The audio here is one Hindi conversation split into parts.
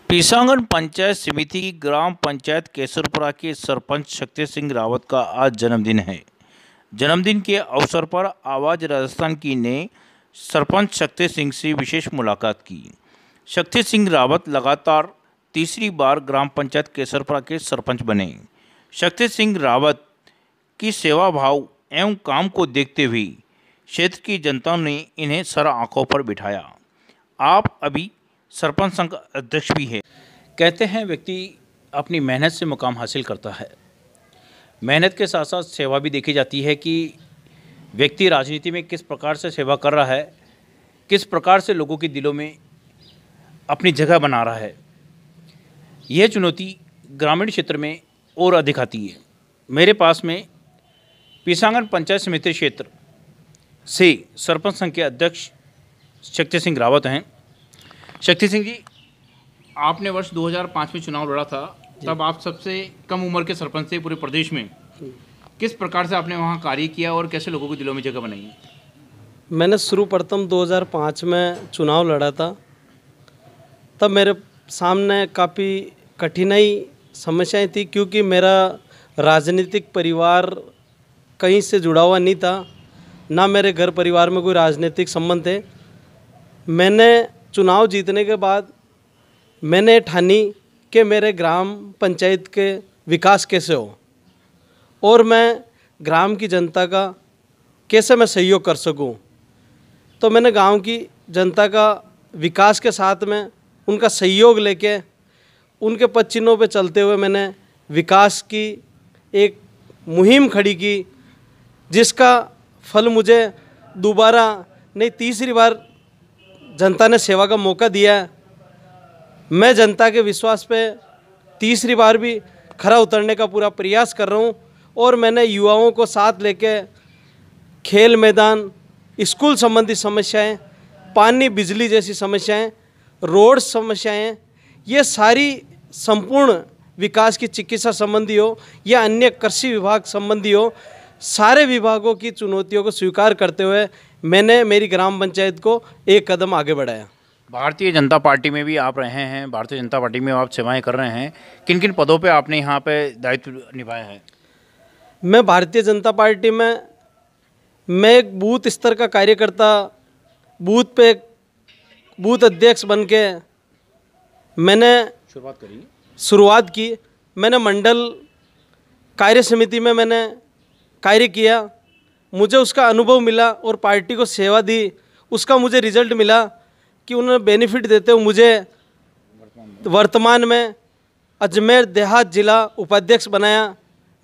पीसांगन पंचायत समिति की ग्राम पंचायत केसरपुरा के सरपंच शक्ति सिंह रावत का आज जन्मदिन है। जन्मदिन के अवसर पर आवाज़ राजस्थान की ने सरपंच शक्ति सिंह से विशेष मुलाकात की। शक्ति सिंह रावत लगातार तीसरी बार ग्राम पंचायत केसरपुरा के सरपंच बने। शक्ति सिंह रावत की सेवा भाव एवं काम को देखते हुए क्षेत्र की जनता ने इन्हें सर आंखों पर बिठाया। आप अभी सरपंच संघ अध्यक्ष भी है। कहते हैं व्यक्ति अपनी मेहनत से मुकाम हासिल करता है। मेहनत के साथ साथ सेवा भी देखी जाती है कि व्यक्ति राजनीति में किस प्रकार से सेवा कर रहा है, किस प्रकार से लोगों के दिलों में अपनी जगह बना रहा है। यह चुनौती ग्रामीण क्षेत्र में और अधिक आती है। मेरे पास में पीसांगन पंचायत समिति क्षेत्र से सरपंच संघ के अध्यक्ष शक्ति सिंह रावत हैं। शक्ति सिंह जी, आपने वर्ष 2005 में चुनाव लड़ा था, तब आप सबसे कम उम्र के सरपंच थे पूरे प्रदेश में। किस प्रकार से आपने वहाँ कार्य किया और कैसे लोगों के दिलों में जगह बनाई? मैंने सर्वप्रथम 2005 में चुनाव लड़ा था। तब मेरे सामने काफ़ी कठिनाई समस्याएं थी, क्योंकि मेरा राजनीतिक परिवार कहीं से जुड़ा हुआ नहीं था, ना मेरे घर परिवार में कोई राजनीतिक संबंध थे। मैंने चुनाव जीतने के बाद मैंने ठानी कि मेरे ग्राम पंचायत के विकास कैसे हो और मैं ग्राम की जनता का कैसे मैं सहयोग कर सकूं। तो मैंने गांव की जनता का विकास के साथ में उनका सहयोग लेके उनके पद चिन्हों पे चलते हुए मैंने विकास की एक मुहिम खड़ी की, जिसका फल मुझे दोबारा नहीं तीसरी बार जनता ने सेवा का मौका दिया है। मैं जनता के विश्वास पे तीसरी बार भी खरा उतरने का पूरा प्रयास कर रहा हूँ और मैंने युवाओं को साथ लेके खेल मैदान, स्कूल संबंधी समस्याएं, पानी बिजली जैसी समस्याएं, रोड समस्याएं, ये सारी संपूर्ण विकास की चिकित्सा संबंधी हो या अन्य कृषि विभाग संबंधी हो, सारे विभागों की चुनौतियों को स्वीकार करते हुए मैंने मेरी ग्राम पंचायत को एक कदम आगे बढ़ाया। भारतीय जनता पार्टी में भी आप रहे हैं, भारतीय जनता पार्टी में आप सेवाएं कर रहे हैं। किन किन पदों पे आपने यहाँ पे दायित्व निभाया है? मैं भारतीय जनता पार्टी में मैं एक बूथ स्तर का कार्यकर्ता, बूथ पे बूथ अध्यक्ष बन के मैंने शुरुआत की। मैंने मंडल कार्य समिति में मैंने कार्य किया, मुझे उसका अनुभव मिला और पार्टी को सेवा दी। उसका मुझे रिजल्ट मिला कि उन्होंने बेनिफिट देते हुए मुझे वर्तमान में अजमेर देहात जिला उपाध्यक्ष बनाया।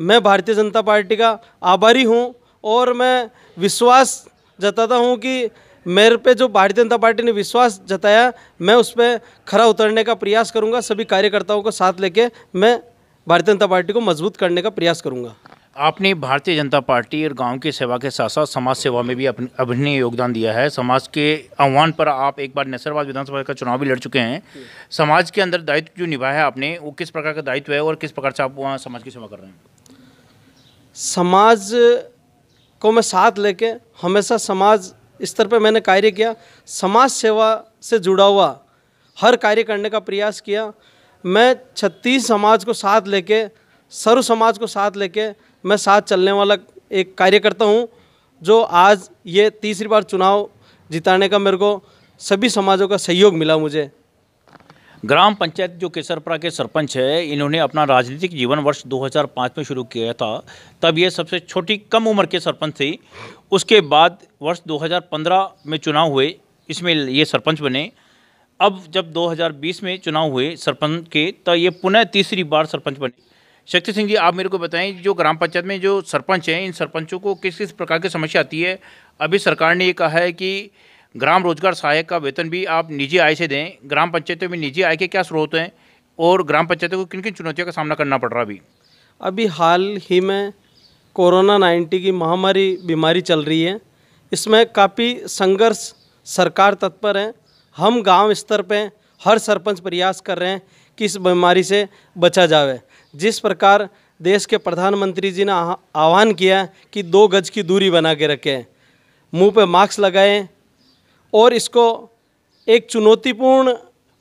मैं भारतीय जनता पार्टी का आभारी हूं और मैं विश्वास जताता हूं कि मेरे पे जो भारतीय जनता पार्टी ने विश्वास जताया, मैं उस पर खरा उतरने का प्रयास करूंगा। सभी कार्यकर्ताओं को साथ लेके मैं भारतीय जनता पार्टी को मजबूत करने का प्रयास करूंगा। आपने भारतीय जनता पार्टी और गांव की सेवा के साथ साथ समाज सेवा में भी अभिनय योगदान दिया है। समाज के आह्वान पर आप एक बार नसरबाद विधानसभा का चुनाव भी लड़ चुके हैं। समाज के अंदर दायित्व जो निभाया है आपने, वो किस प्रकार का दायित्व है और किस प्रकार से आप वहाँ समाज की सेवा कर रहे हैं? समाज को मैं साथ लेके हमेशा समाज स्तर पर मैंने कार्य किया। समाज सेवा से जुड़ा हुआ हर कार्य करने का प्रयास किया। मैं 36 समाज को साथ लेके, सर्व समाज को साथ लेके मैं साथ चलने वाला एक कार्यकर्ता हूं, जो आज ये तीसरी बार चुनाव जिताने का मेरे को सभी समाजों का सहयोग मिला। मुझे ग्राम पंचायत जो केसरपुरा के सरपंच है, इन्होंने अपना राजनीतिक जीवन वर्ष 2005 में शुरू किया था। तब ये सबसे छोटी कम उम्र के सरपंच थे। उसके बाद वर्ष 2015 में चुनाव हुए, इसमें ये सरपंच बने। अब जब 2020 में चुनाव हुए सरपंच के, तो ये पुनः तीसरी बार सरपंच बने। शक्ति सिंह जी, आप मेरे को बताएं, जो ग्राम पंचायत में जो सरपंच हैं, इन सरपंचों को किस किस प्रकार की समस्या आती है? अभी सरकार ने ये कहा है कि ग्राम रोजगार सहायक का वेतन भी आप निजी आय से दें। ग्राम पंचायतों में निजी आय के क्या स्रोत हैं और ग्राम पंचायतों को किन किन चुनौतियों का सामना करना पड़ रहा अभी हाल ही में कोरोना 19 की महामारी बीमारी चल रही है। इसमें काफ़ी संघर्ष सरकार तत्पर है। हम गाँव स्तर पर हर सरपंच प्रयास कर रहे हैं कि इस बीमारी से बचा जाए। जिस प्रकार देश के प्रधानमंत्री जी ने आह्वान किया कि 2 गज की दूरी बना के रखें, मुंह पे मास्क लगाएं और इसको एक चुनौतीपूर्ण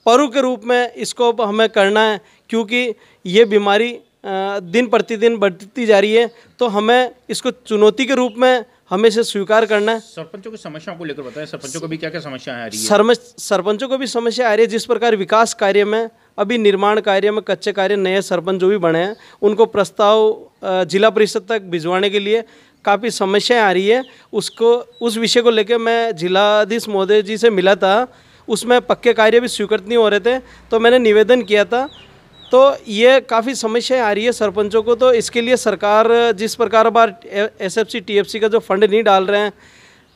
परु के रूप में इसको हमें करना है, क्योंकि ये बीमारी दिन प्रतिदिन बढ़ती जा रही है। तो हमें इसको चुनौती के रूप में हमें इसे स्वीकार करना है। सरपंचों की समस्याओं को लेकर बताएं, सरपंचों को भी क्या क्या समस्या आ रही है? सरपंचों को भी समस्या आ रही है। जिस प्रकार विकास कार्य में, अभी निर्माण कार्य में, कच्चे कार्य, नए सरपंच जो भी बने हैं उनको प्रस्ताव जिला परिषद तक भिजवाने के लिए काफ़ी समस्याएं आ रही है। उस विषय को लेकर मैं जिलाधीश महोदय जी से मिला था, उसमें पक्के कार्य भी स्वीकृत नहीं हो रहे थे, तो मैंने निवेदन किया था। तो ये काफ़ी समस्याएं आ रही है सरपंचों को। तो इसके लिए सरकार जिस प्रकार बार एसएफसी टीएफसी का जो फंड नहीं डाल रहे हैं,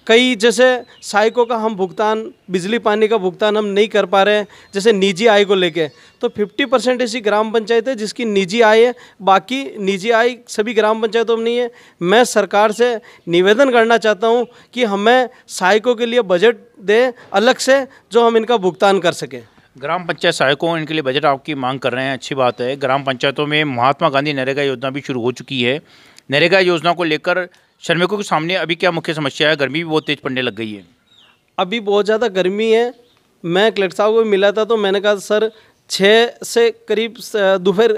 कई जैसे सहायकों का हम भुगतान, बिजली पानी का भुगतान हम नहीं कर पा रहे हैं, जैसे निजी आय को लेके, तो 50% ऐसी ग्राम पंचायत है जिसकी निजी आय है, बाकी निजी आय सभी ग्राम पंचायतों में नहीं है। मैं सरकार से निवेदन करना चाहता हूं कि हमें सहायकों के लिए बजट दे अलग से, जो हम इनका भुगतान कर सकें। ग्राम पंचायत सहायकों, इनके लिए बजट आपकी मांग कर रहे हैं, अच्छी बात है। ग्राम पंचायतों में महात्मा गांधी नरेगा योजना भी शुरू हो चुकी है। नरेगा योजना को लेकर श्रमिकों के सामने अभी क्या मुख्य समस्या है? गर्मी भी बहुत तेज पड़ने लग गई है। अभी बहुत ज़्यादा गर्मी है। मैं कलेक्टर साहब को मिला था तो मैंने कहा सर 6 से करीब दोपहर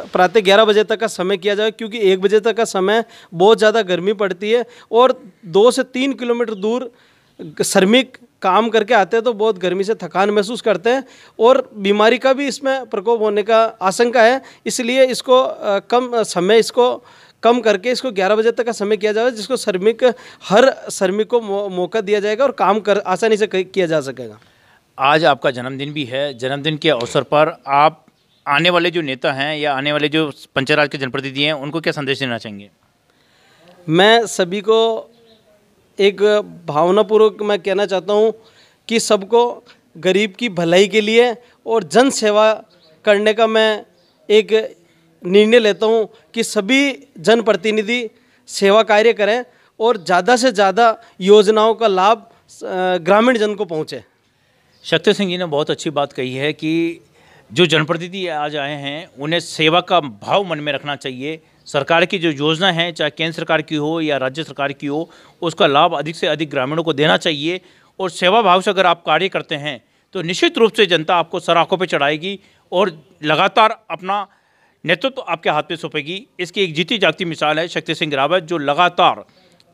प्रातः 11 बजे तक का समय किया जाए, क्योंकि 1 बजे तक का समय बहुत ज़्यादा गर्मी पड़ती है और 2 से 3 किलोमीटर दूर श्रमिक काम करके आते हैं, तो बहुत गर्मी से थकान महसूस करते हैं और बीमारी का भी इसमें प्रकोप होने का आशंका है। इसलिए इसको कम करके इसको 11 बजे तक का समय किया जाएगा, जिसको हर श्रमिक को मौका दिया जाएगा और काम आसानी से किया जा सकेगा। आज आपका जन्मदिन भी है। जन्मदिन के अवसर पर आप आने वाले जो नेता हैं या आने वाले जो पंचायत राज के जनप्रतिनिधि हैं, उनको क्या संदेश देना चाहेंगे? मैं सभी को एक भावनापूर्वक मैं कहना चाहता हूँ कि सबको गरीब की भलाई के लिए और जन सेवा करने का मैं एक निर्णय लेता हूँ कि सभी जनप्रतिनिधि सेवा कार्य करें और ज़्यादा से ज़्यादा योजनाओं का लाभ ग्रामीण जन को पहुँचे। शक्ति सिंह जी ने बहुत अच्छी बात कही है कि जो जनप्रतिनिधि आज आए हैं उन्हें सेवा का भाव मन में रखना चाहिए। सरकार की जो योजना है, चाहे केंद्र सरकार की हो या राज्य सरकार की हो, उसका लाभ अधिक से अधिक ग्रामीणों को देना चाहिए। और सेवा भाव से अगर आप कार्य करते हैं तो निश्चित रूप से जनता आपको सराखों पर चढ़ाएगी और लगातार अपना नेतृत्व आपके हाथ पे सौंपेगी। इसकी एक जीती जागती मिसाल है शक्ति सिंह रावत, जो लगातार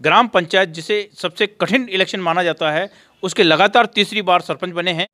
ग्राम पंचायत, जिसे सबसे कठिन इलेक्शन माना जाता है, उसके लगातार तीसरी बार सरपंच बने हैं।